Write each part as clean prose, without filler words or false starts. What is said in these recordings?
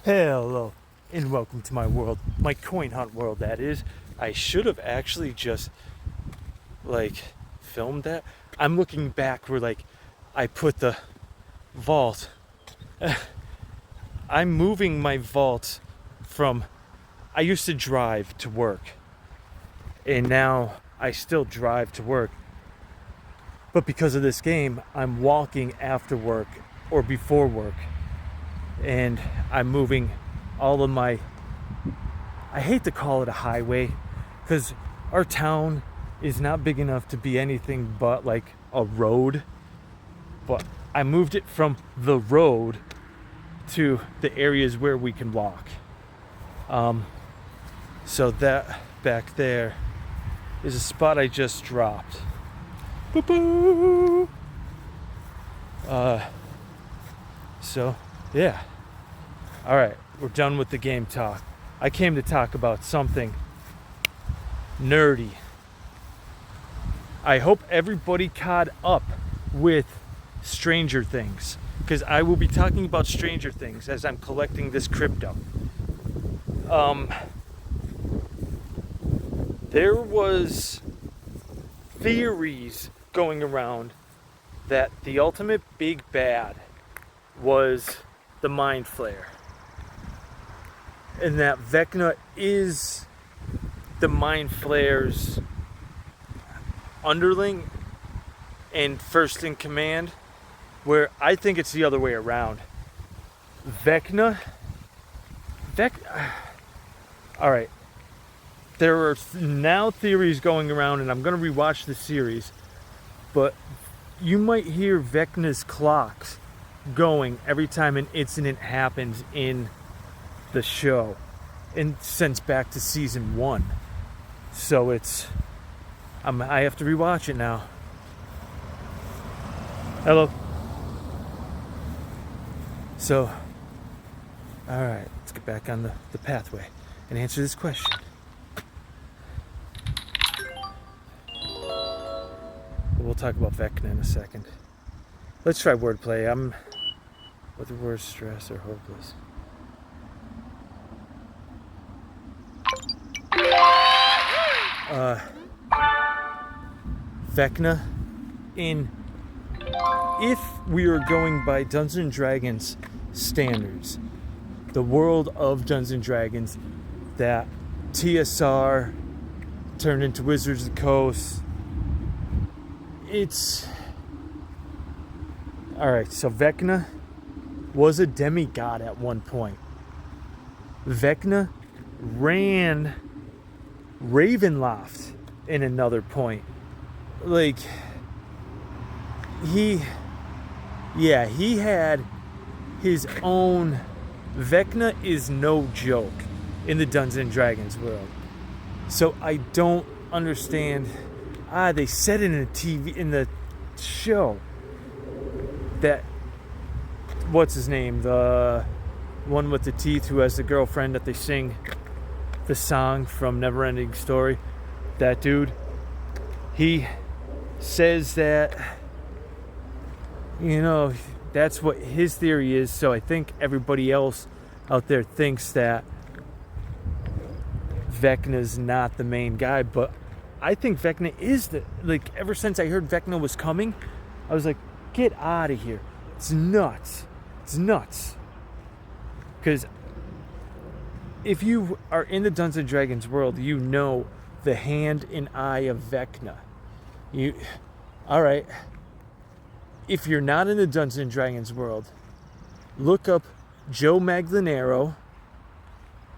Hello, and welcome to my world, my coin hunt world. That is, I should have actually just filmed that. I'm looking back where I put the vault. I'm moving my vault from. I used to drive to work, and now I still drive to work. But because of this game, I'm walking after work or before work. And I'm moving all of my, I hate to call it a highway, because our town is not big enough to be anything but like a road. But I moved it from the road to the areas where we can walk. So that back there is a spot I just dropped. Boo-boo! So yeah. All right, we're done with the game talk. I came to talk about something nerdy. I hope everybody caught up with Stranger Things, because I will be talking about Stranger Things as I'm collecting this crypto. There was theories going around that the ultimate big bad was the Mind Flayer, and that Vecna is the Mind Flayer's underling and first in command, where I think it's the other way around. Alright, there are now theories going around, and I'm going to rewatch the series, but you might hear Vecna's clocks going every time an incident happens in the show, and since back to season 1. So I have to rewatch it now. Hello. So alright, let's get back on the pathway and answer this question. We'll talk about Vecna in a second. Let's try wordplay. With the word stress or hopeless. Vecna, if we are going by Dungeons and Dragons standards, the world of Dungeons and Dragons that TSR turned into Wizards of the Coast, it's alright. So Vecna was a demigod at one point. Vecna ran Ravenloft in another point. He had his own. Vecna is no joke in the Dungeons and Dragons world. So I don't understand. They said it in the show that, what's his name? The one with the teeth who has the girlfriend that they sing the song from Neverending Story. That dude, he says that, that's what his theory is. So I think everybody else out there thinks that Vecna's not the main guy, but I think Vecna is ever since I heard Vecna was coming, I was like, get out of here. It's nuts. Because if you are in the Dungeons and Dragons world, you know the hand and eye of Vecna. Alright. If you're not in the Dungeons and Dragons world, look up Joe Magnanero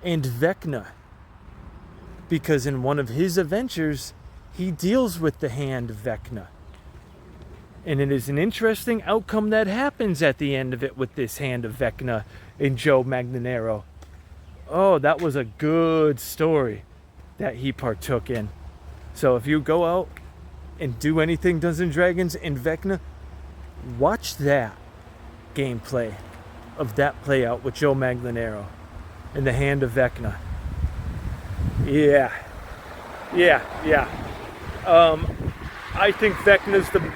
and Vecna. Because in one of his adventures, he deals with the hand of Vecna. And it is an interesting outcome that happens at the end of it with this hand of Vecna and Joe Magnanero. Oh, that was a good story that he partook in. So if you go out and do anything Dungeons and Dragons in Vecna, watch that gameplay of that play out with Joe Magnanero and the hand of Vecna. Yeah. I think Vecna's the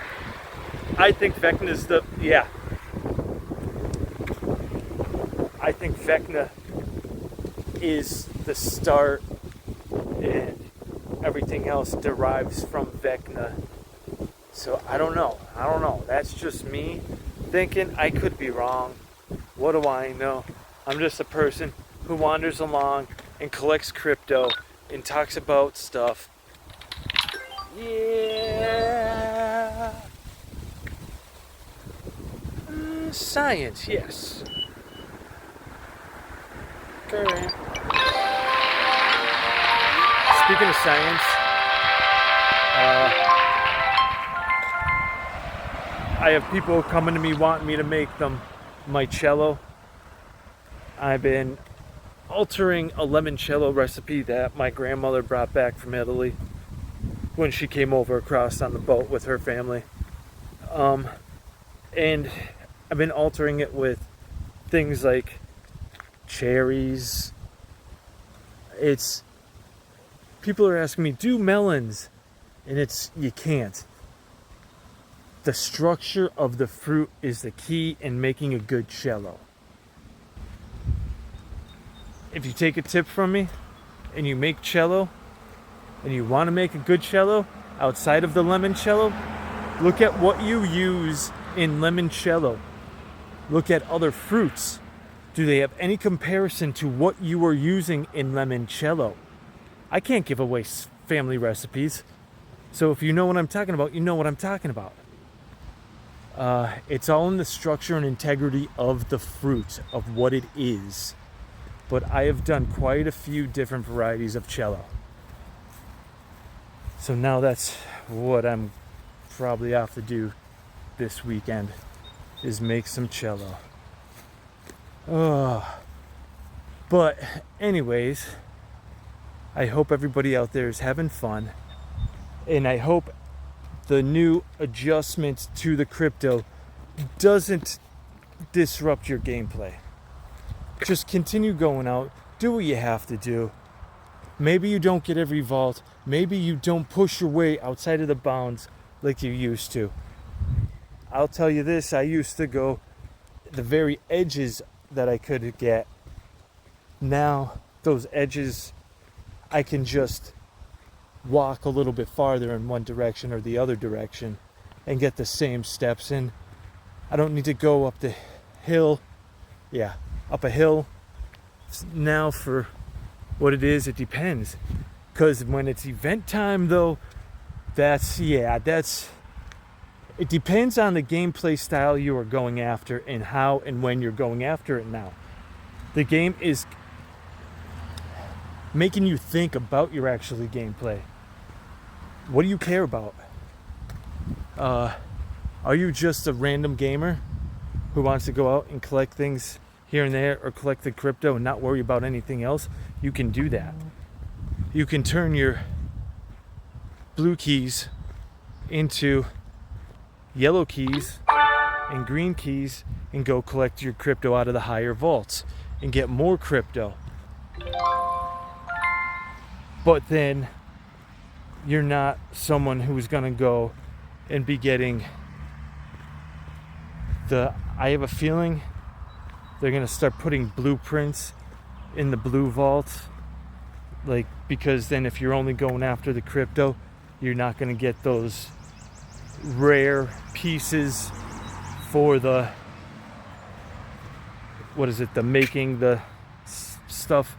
I think Vecna is the start, and everything else derives from Vecna. So I don't know. That's just me thinking. I could be wrong. What do I know? I'm just a person who wanders along and collects crypto and talks about stuff. Yeah. Science, yes. Okay. Speaking of science, I have people coming to me wanting me to make them my cello. I've been altering a limoncello recipe that my grandmother brought back from Italy when she came over across on the boat with her family. And I've been altering it with things like cherries. People are asking me, do melons? And you can't. The structure of the fruit is the key in making a good cello. If you take a tip from me and you make cello and you want to make a good cello outside of the limoncello, look at what you use in limoncello. Look at other fruits. Do they have any comparison to what you are using in limoncello? I can't give away family recipes. So if you know what I'm talking about, you know what I'm talking about. It's all in the structure and integrity of the fruit, of what it is. But I have done quite a few different varieties of cello. So now that's what I'm probably off to do this weekend, is make some cello. But anyways, I hope everybody out there is having fun. And I hope the new adjustment to the crypto doesn't disrupt your gameplay. Just continue going out, do what you have to do. Maybe you don't get every vault. Maybe you don't push your way outside of the bounds like you used to. I'll tell you this, I used to go the very edges that I could get. Now, those edges, I can just walk a little bit farther in one direction or the other direction and get the same steps in. I don't need to go up the hill. Yeah, up a hill. Now for what it is, it depends. Because when it's event time though, it depends on the gameplay style you are going after and how and when you're going after it now. The game is making you think about your actually gameplay. What do you care about? Are you just a random gamer who wants to go out and collect things here and there, or collect the crypto and not worry about anything else? You can do that. You can turn your blue keys into yellow keys and green keys and go collect your crypto out of the higher vaults and get more crypto. But then you're not someone who's gonna go and be getting I have a feeling they're gonna start putting blueprints in the blue vault, because then if you're only going after the crypto, you're not gonna get those rare pieces for the making the stuff.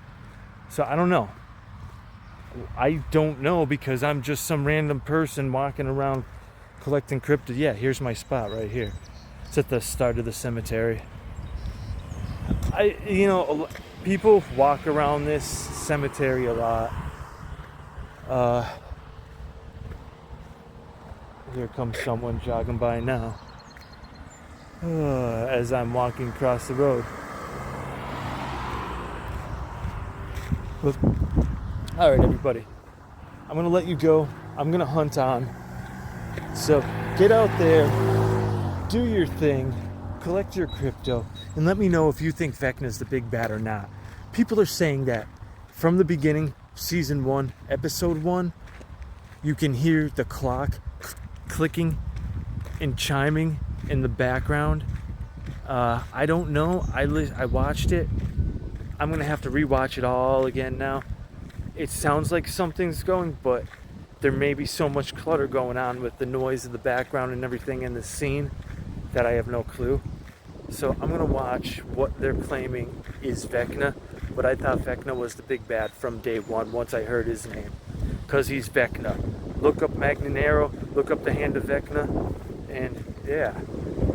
So I don't know because I'm just some random person walking around collecting crypto. Yeah, here's my spot right here. It's at the start of the cemetery. People walk around this cemetery a lot. Here comes someone jogging by now. As I'm walking across the road. All right, everybody. I'm going to let you go. I'm going to hunt on. So get out there, do your thing, collect your crypto, and let me know if you think Vecna is the big bad or not. People are saying that from the beginning, season 1, episode 1, you can hear the clock clicking and chiming in the background. I don't know. I watched it. I'm going to have to rewatch it all again now. It sounds like something's going, but there may be so much clutter going on with the noise in the background and everything in the scene that I have no clue. So I'm going to watch what they're claiming is Vecna, but I thought Vecna was the big bad from day one once I heard his name, because he's Vecna. Look up Magnanero, look up the Hand of Vecna, and yeah,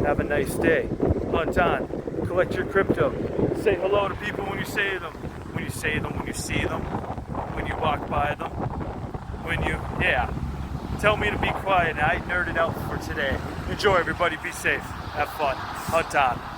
have a nice day. Hunt on, collect your crypto, say hello to people when you see them, when you see them, when you walk by them, tell me to be quiet. I nerded out for today. Enjoy, everybody, be safe, have fun, hunt on.